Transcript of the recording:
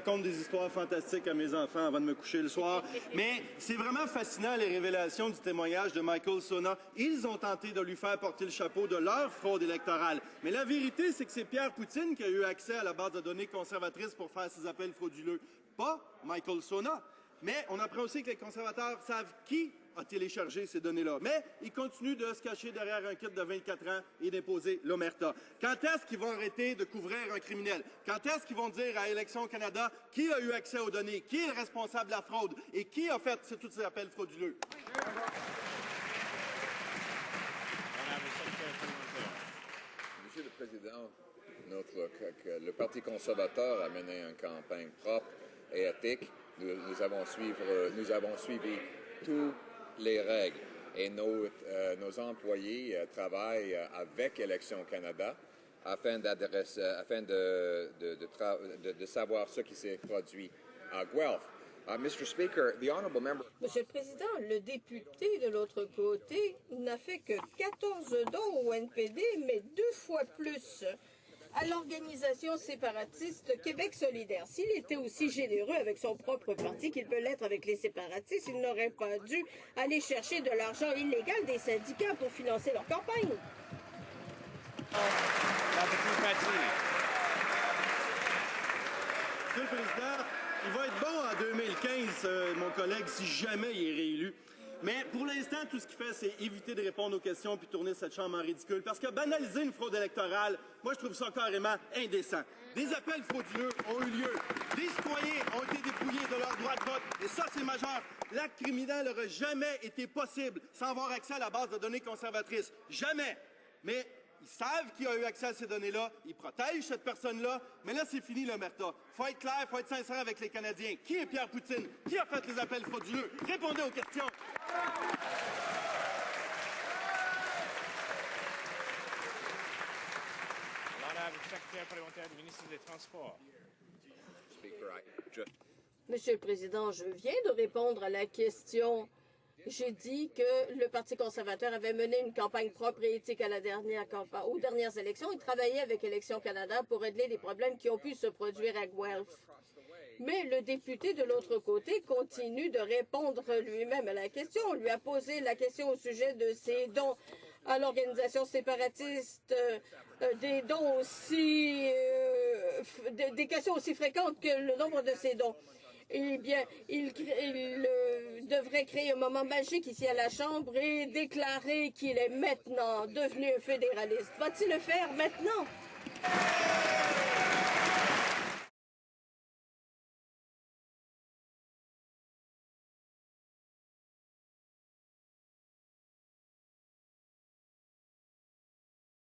raconte des histoires fantastiques à mes enfants avant de me coucher le soir. Mais c'est vraiment fascinant, les révélations du témoignage de Michael Sona. Ils ont tenté de lui faire porter le chapeau de leur fraude électorale. Mais la vérité, c'est que c'est Pierre Poutine qui a eu accès à la base de données conservatrice pour faire ses appels frauduleux, pas Michael Sona. Mais on apprend aussi que les conservateurs savent qui a téléchargé ces données-là. Mais ils continuent de se cacher derrière un kid de 24 ans et d'imposer l'omerta. Quand est-ce qu'ils vont arrêter de couvrir un criminel? Quand est-ce qu'ils vont dire à Élections Canada qui a eu accès aux données, qui est le responsable de la fraude et qui a fait tous ces appels frauduleux? Monsieur le Président, le Parti conservateur a mené une campagne propre et éthique. Nous avons suivi toutes les règles et nos employés travaillent avec Élections Canada afin de savoir ce qui s'est produit à Guelph. Mr. Speaker, the honourable member... Monsieur le Président, le député de l'autre côté n'a fait que 14 dons au NPD, mais 2 fois plus à l'organisation séparatiste Québec solidaire. S'il était aussi généreux avec son propre parti qu'il peut l'être avec les séparatistes, il n'aurait pas dû aller chercher de l'argent illégal des syndicats pour financer leur campagne. Monsieur le Président, il va être bon en 2015, mon collègue, si jamais il est réélu. Mais pour l'instant, tout ce qu'il fait, c'est éviter de répondre aux questions puis tourner cette chambre en ridicule. Parce que banaliser une fraude électorale, moi, je trouve ça carrément indécent. Des appels frauduleux ont eu lieu. Des citoyens ont été dépouillés de leur droit de vote. Et ça, c'est majeur. L'acte criminel n'aurait jamais été possible sans avoir accès à la base de données conservatrices. Jamais. Mais ils savent qui a eu accès à ces données-là, ils protègent cette personne-là, mais là, c'est fini l'omerta. Faut être clair, faut être sincère avec les Canadiens. Qui est Pierre Poutine? Qui a fait les appels frauduleux? Répondez aux questions. Secrétaire parlementaire du ministre des Transports. Monsieur le Président, je viens de répondre à la question. J'ai dit que le Parti conservateur avait mené une campagne propre et éthique à aux dernières élections. Il travaillait avec Élections Canada pour régler les problèmes qui ont pu se produire à Guelph. Mais le député de l'autre côté continue de répondre lui-même à la question. On lui a posé la question au sujet de ses dons à l'organisation séparatiste, des dons aussi, des questions aussi fréquentes que le nombre de ses dons. Eh bien, il devrait créer un moment magique ici à la Chambre et déclarer qu'il est maintenant devenu un fédéraliste. Va-t-il le faire maintenant?